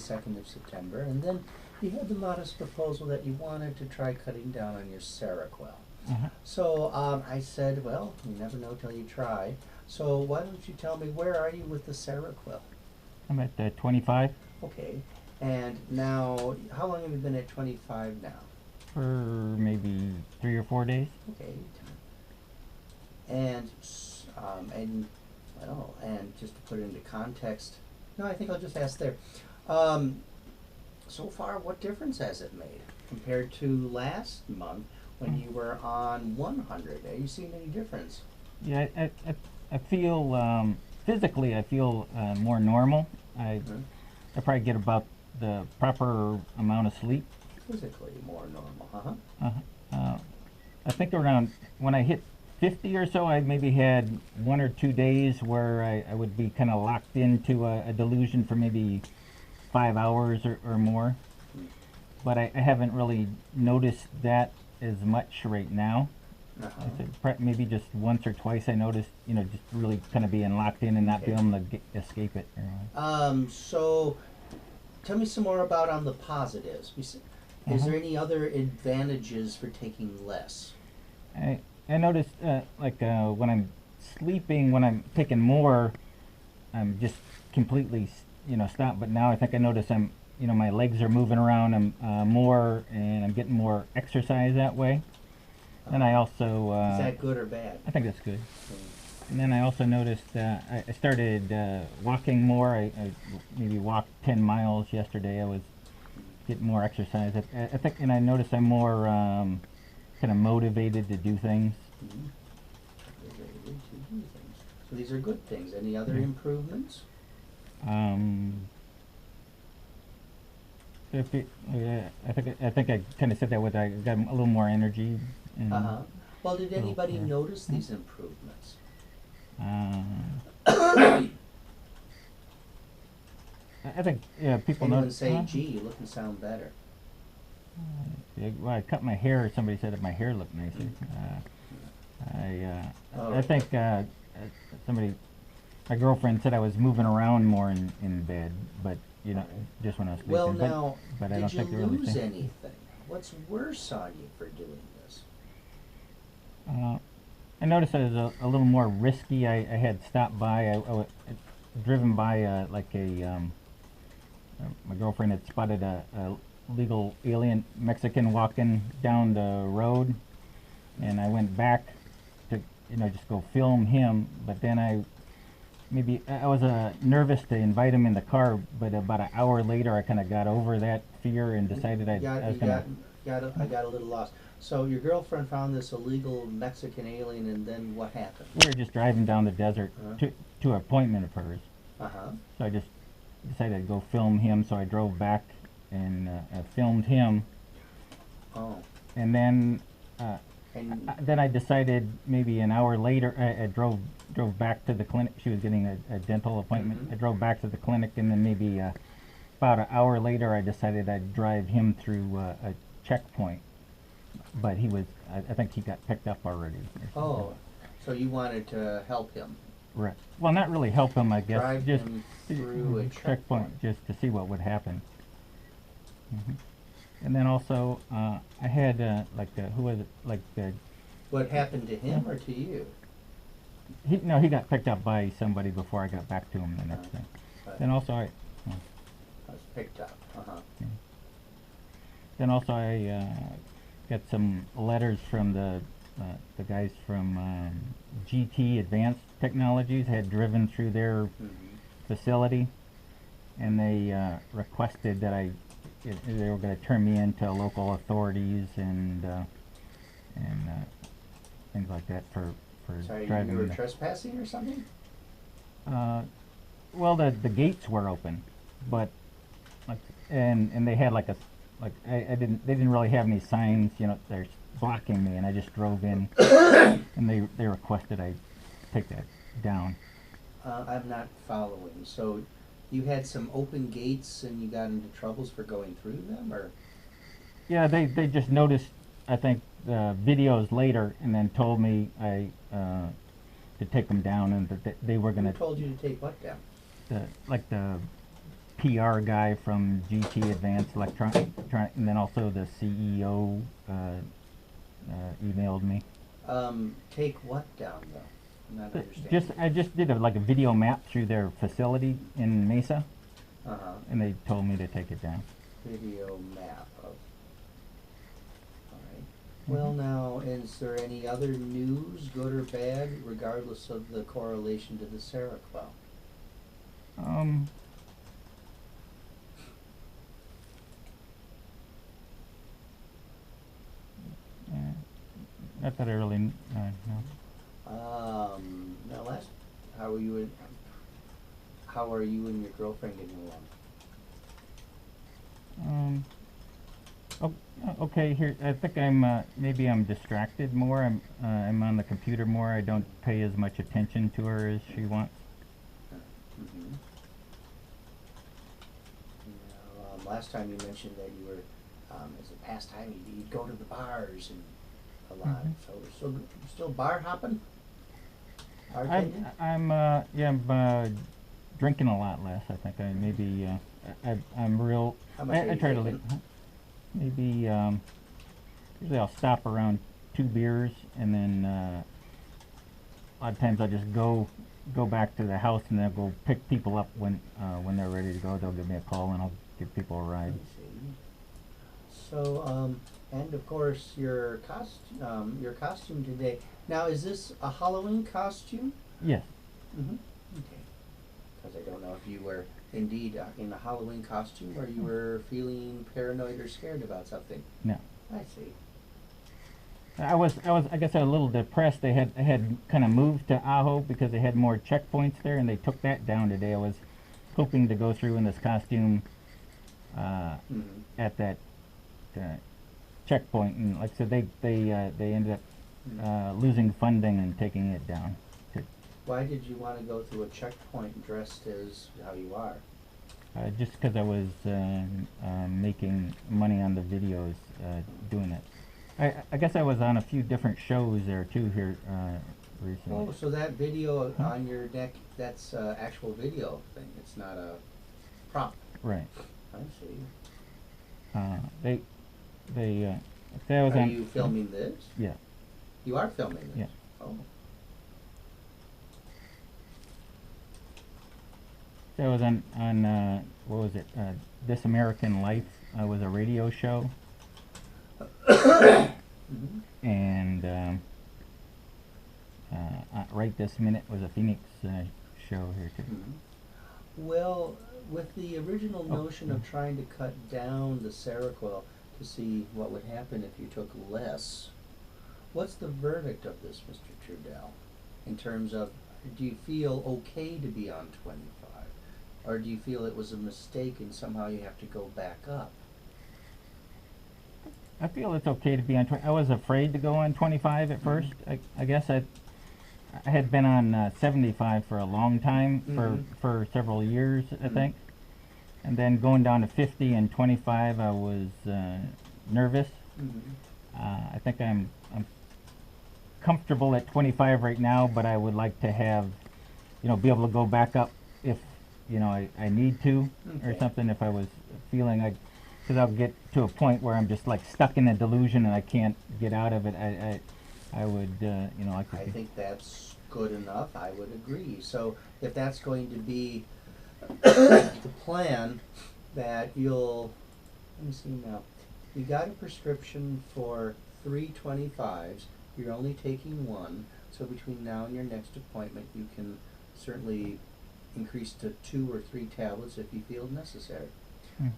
22nd of September, and then you had the modest proposal that you wanted to try cutting down on your Seroquel. So I said, well, you never know till you try. So why don't you tell me, where are you with the Seroquel? I'm at 25 Okay. And now, how long have you been at 25 now? for maybe 3 or 4 days. Okay. And well, and just to put it into context, no, I think I'll just ask there. So far, what difference has it made compared to last month when you were on 100? Are you seeing any difference? Yeah, I feel physically I feel more normal. I probably get about the proper amount of sleep. Physically more normal, I think around when I hit 50 or so, I maybe had 1 or 2 days where I would be kind of locked into a delusion for maybe 5 hours or more. But I haven't really noticed that as much right now. I said maybe just once or twice I noticed, just really kind of being locked in and not being able to escape it. So tell me some more about on the positives. Is there any other advantages for taking less? I noticed when I'm sleeping, when I'm taking more, I'm just completely stopped. But now I think I notice my legs are moving around more, and I'm getting more exercise that way. And I also is that good or bad? I think that's good. And then I also noticed I started walking more. I maybe walked 10 miles yesterday. I was getting more exercise. I think, and I noticed I'm more kind of motivated to do things. Motivated to do things. So these are good things. Any other improvements? I think I kind of said that with I got a little more energy. Well, did anybody notice these improvements? I think people Anyone notice. say, "Gee, you look and sound better." Well, I cut my hair. Somebody said that my hair looked nicer. I think my girlfriend said I was moving around more in bed, but just when I was sleeping. Well, now, but I don't did you think they really lose think. anything? What's worse on you for doing this? I noticed I was a little more risky. I had stopped by, driven by my girlfriend had spotted a legal alien Mexican walking down the road, and I went back to just go film him. But then I was nervous to invite him in the car, but about an hour later I kind of got over that fear and decided I was going to. I got a little lost. So your girlfriend found this illegal Mexican alien, and then what happened? We were just driving down the desert to an appointment of hers. So I just decided I'd go film him. So I drove back and filmed him. Oh. And then then I decided maybe an hour later I drove back to the clinic. She was getting a dental appointment. I drove back to the clinic, and then maybe about an hour later I decided I'd drive him through a checkpoint. But I think he got picked up already. Oh, so you wanted to help him? Right. Well, not really help him, I guess. Drive just him through a checkpoint, just to see what would happen. And then also, I had who was it? What happened to him or to you? He got picked up by somebody before I got back to him the next day. Then also I was picked up. Then also I got some letters from the guys from GT Advanced Technologies. Had driven through their facility, and they requested that they were going to turn me into local authorities and things like that for Sorry, driving. you were trespassing or something? Well, the gates were open, but and they had they didn't really have any signs, they're blocking me, and I just drove in, and they requested I take that down. I'm not following. So you had some open gates and you got into troubles for going through them, or? Yeah, they just noticed, I think, the videos later, and then told me to take them down, and that they were going to. Who told you to take what down? The PR guy from GT Advanced Electronic, and then also the CEO emailed me. Take what down though? I'm not understanding. I just did like a video map through their facility in Mesa, and they told me to take it down. Video map of. Alright. Well now, is there any other news, good or bad, regardless of the correlation to the Seroquel? Not that I really know. Now how are you and your girlfriend getting along? Okay, here, I think maybe I'm distracted more. I'm on the computer more. I don't pay as much attention to her as she wants. Now, last time you mentioned that you were, as a pastime, you'd go to the bars and a lot. So still bar hopping? I'm drinking a lot less. I think I'm real. How much I try to live. Maybe usually I'll stop around 2 beers, and then a lot of times I'll just go back to the house, and then I'll go pick people up when they're ready to go. They'll give me a call, and I'll give people a ride. So and of course your costume today. Now, is this a Halloween costume? Yes. Okay. Because I don't know if you were indeed in a Halloween costume, or you were feeling paranoid or scared about something. No. I see. I guess a little depressed. I had kind of moved to Ajo because they had more checkpoints there, and they took that down today. I was hoping to go through in this costume at that checkpoint, and like I said, they ended up losing funding and taking it down. Why did you want to go through a checkpoint dressed as how you are? Just because I was making money on the videos doing it. I guess I was on a few different shows there too here recently. Oh, so that video on your neck, that's actual video thing. It's not a prop. Right. I see. Are you filming this? Yeah. You are filming this? Yeah. Oh. So I was on what was it? This American Life was a radio show. And Right This Minute was a Phoenix show here too. Well, with the original notion of trying to cut down the Seroquel to see what would happen if you took less, what's the verdict of this, Mr. Trudell? In terms of, do you feel okay to be on 25? Or do you feel it was a mistake and somehow you have to go back up? I feel it's okay to be on 20. I was afraid to go on 25 at first. I guess I had been on 75 for a long time, for several years, I think. And then going down to 50 and 25, I was nervous. I think I'm comfortable at 25 right now, but I would like to have, be able to go back up if, I need to, or something, if I was feeling like, because I'll get to a point where I'm just like stuck in a delusion and I can't get out of it. I would, I think that's good enough. I would agree. So if that's going to be the plan, that let me see now. You got a prescription for 3 25s. You're only taking 1. So between now and your next appointment, you can certainly increase to 2 or 3 tablets if you feel necessary.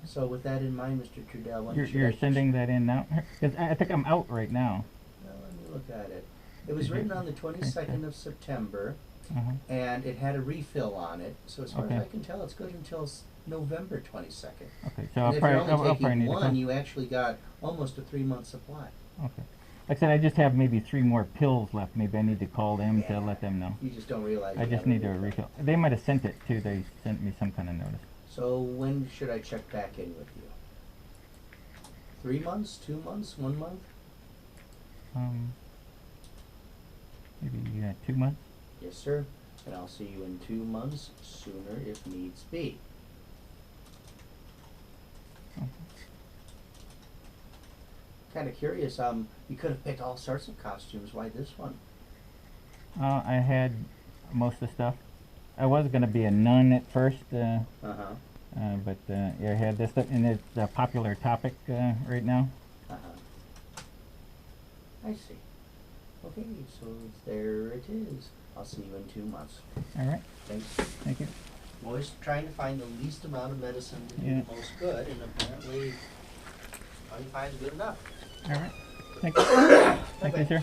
So with that in mind, Mr. Trudell, you're sending that in now? Because I think I'm out right now. Well, let me look at it. It was written on the 22nd of September, and it had a refill on it. So as far as I can tell, it's good until November 22nd. Okay, so and if you're only taking 1, you actually got almost a 3-month supply. Okay. Like I said, I just have maybe 3 more pills left. Maybe I need to call them to let them know. You just don't realize. I just need to refill. They might have sent it too. They sent me some kind of notice. So when should I check back in with you? 3 months, 2 months, 1 month? Maybe 2 months. Yes, sir. And I'll see you in 2 months, sooner if needs be. kind of curious. You could have picked all sorts of costumes. Why this one? I had most of the stuff. I was gonna be a nun at first, Uh-huh. but yeah, I had this stuff, and it's a popular topic right now. Uh-huh. I see. Okay, so there it is. I'll see you in 2 months. All right. Thanks. Thank you. I'm always trying to find the least amount of medicine to do Yeah. the most good, and apparently 25 is good enough. All right. Thank you. Thank you, Okay. sir.